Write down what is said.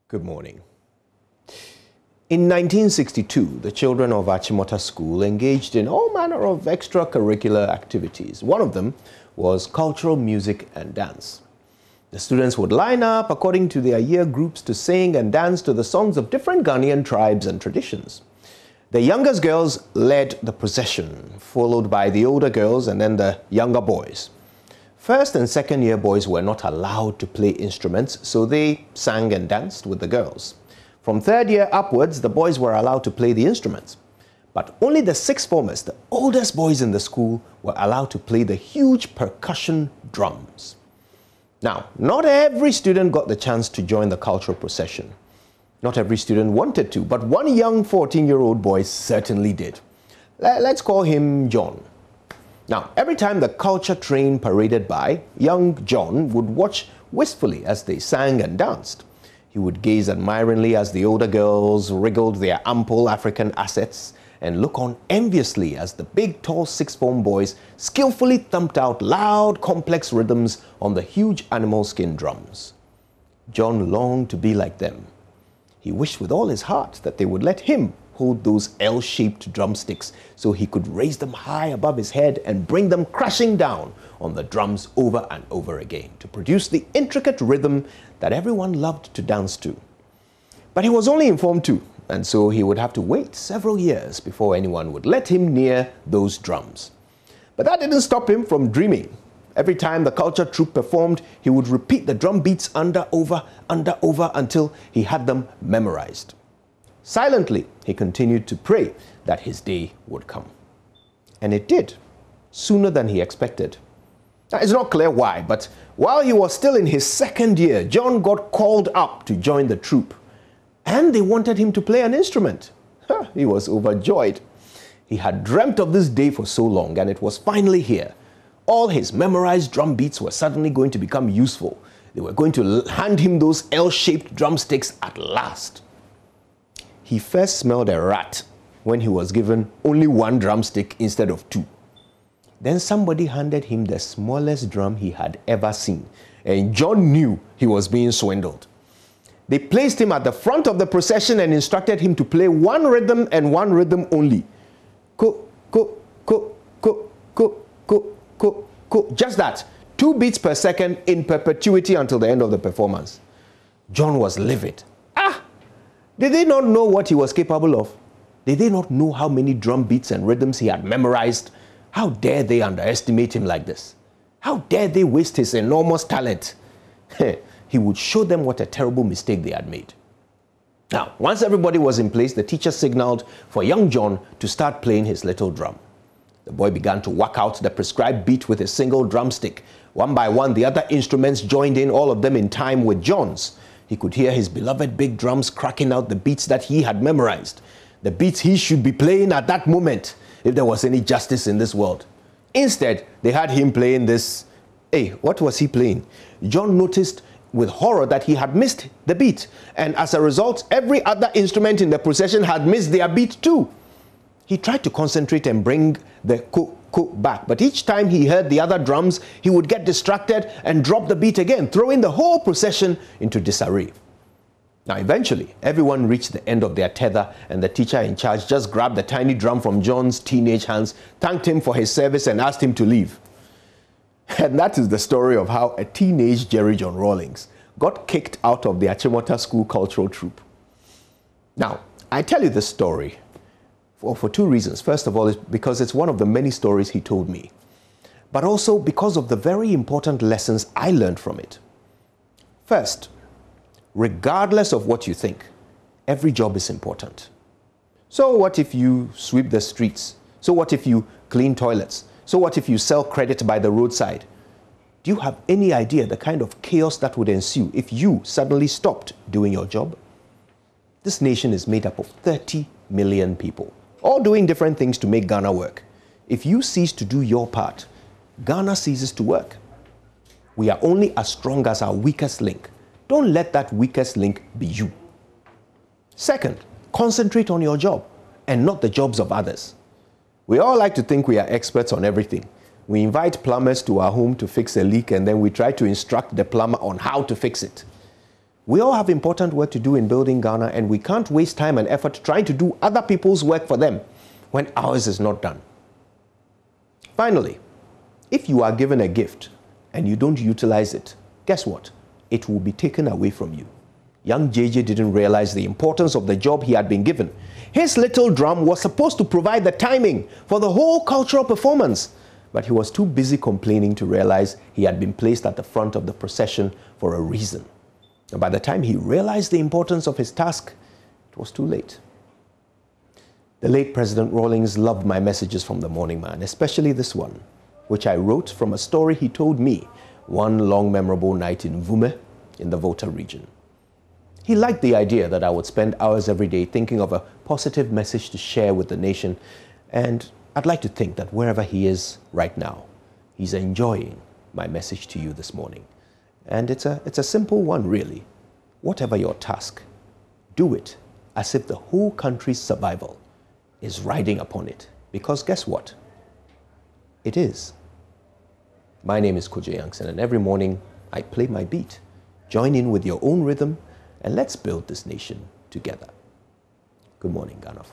Good morning. In 1962, the children of Achimota School engaged in all manner of extracurricular activities. One of them was cultural music and dance. The students would line up according to their year groups to sing and dance to the songs of different Ghanaian tribes and traditions. The youngest girls led the procession, followed by the older girls and then the younger boys. First and second year boys were not allowed to play instruments, so they sang and danced with the girls. From third year upwards, the boys were allowed to play the instruments. But only the sixth formers, the oldest boys in the school, were allowed to play the huge percussion drums. Now, not every student got the chance to join the cultural procession. Not every student wanted to, but one young 14-year-old boy certainly did. Let's call him John. Now, every time the culture train paraded by, young John would watch wistfully as they sang and danced. He would gaze admiringly as the older girls wriggled their ample African assets and look on enviously as the big, tall sixth form boys skillfully thumped out loud, complex rhythms on the huge animal skin drums. John longed to be like them. He wished with all his heart that they would let him hold those L-shaped drumsticks so he could raise them high above his head and bring them crashing down on the drums over and over again to produce the intricate rhythm that everyone loved to dance to. But he was only informed too, and so he would have to wait several years before anyone would let him near those drums. But that didn't stop him from dreaming. Every time the culture troupe performed, he would repeat the drum beats under, over, until he had them memorized. Silently, he continued to pray that his day would come. And it did, sooner than he expected. Now, it's not clear why, but while he was still in his second year, John got called up to join the troupe. And they wanted him to play an instrument. He was overjoyed. He had dreamt of this day for so long, and it was finally here. All his memorized drum beats were suddenly going to become useful. They were going to hand him those L-shaped drumsticks at last. He first smelled a rat when he was given only one drumstick instead of two. Then somebody handed him the smallest drum he had ever seen, and John knew he was being swindled. They placed him at the front of the procession and instructed him to play one rhythm and one rhythm only. Ko, ko, ko, ko, ko, ko, ko, ko. Just that. 2 beats per second in perpetuity until the end of the performance. John was livid. Did they not know what he was capable of? Did they not know how many drum beats and rhythms he had memorized? How dare they underestimate him like this? How dare they waste his enormous talent? He would show them what a terrible mistake they had made. Now, once everybody was in place, the teacher signaled for young John to start playing his little drum. The boy began to whack out the prescribed beat with a single drumstick. One by one, the other instruments joined in, all of them in time with John's. He could hear his beloved big drums cracking out the beats that he had memorized, the beats he should be playing at that moment if there was any justice in this world. Instead, they had him playing this. Hey, what was he playing? John noticed with horror that he had missed the beat, and as a result, every other instrument in the procession had missed their beat too. He tried to concentrate and bring the ko back, but each time he heard the other drums, he would get distracted and drop the beat again, throwing the whole procession into disarray. Now, eventually, everyone reached the end of their tether, and the teacher in charge just grabbed the tiny drum from John's teenage hands, thanked him for his service, and asked him to leave. And that is the story of how a teenage Jerry John Rawlings got kicked out of the Achimota School cultural troupe. Now, I tell you this story for 2 reasons. First of all, is because it's one of the many stories he told me, but also because of the very important lessons I learned from it. First, regardless of what you think, every job is important. So what if you sweep the streets? So what if you clean toilets? So what if you sell credit by the roadside? Do you have any idea the kind of chaos that would ensue if you suddenly stopped doing your job? This nation is made up of 30 million people, all doing different things to make Ghana work. If you cease to do your part, Ghana ceases to work. We are only as strong as our weakest link. Don't let that weakest link be you. Second, concentrate on your job and not the jobs of others. We all like to think we are experts on everything. We invite plumbers to our home to fix a leak, and then we try to instruct the plumber on how to fix it. We all have important work to do in building Ghana, and we can't waste time and effort trying to do other people's work for them when ours is not done. Finally, if you are given a gift and you don't utilize it, guess what? It will be taken away from you. Young JJ didn't realize the importance of the job he had been given. His little drum was supposed to provide the timing for the whole cultural performance, but he was too busy complaining to realize he had been placed at the front of the procession for a reason. And by the time he realized the importance of his task, it was too late. The late President Rawlings loved my messages from the Morning Man, especially this one, which I wrote from a story he told me one long memorable night in Vume in the Volta region. He liked the idea that I would spend hours every day thinking of a positive message to share with the nation, and I'd like to think that wherever he is right now, he's enjoying my message to you this morning. And it's a simple one, really. Whatever your task, do it as if the whole country's survival is riding upon it. Because guess what? It is. My name is Kojo Yankson, and every morning I play my beat. Join in with your own rhythm, and let's build this nation together. Good morning, Ghana.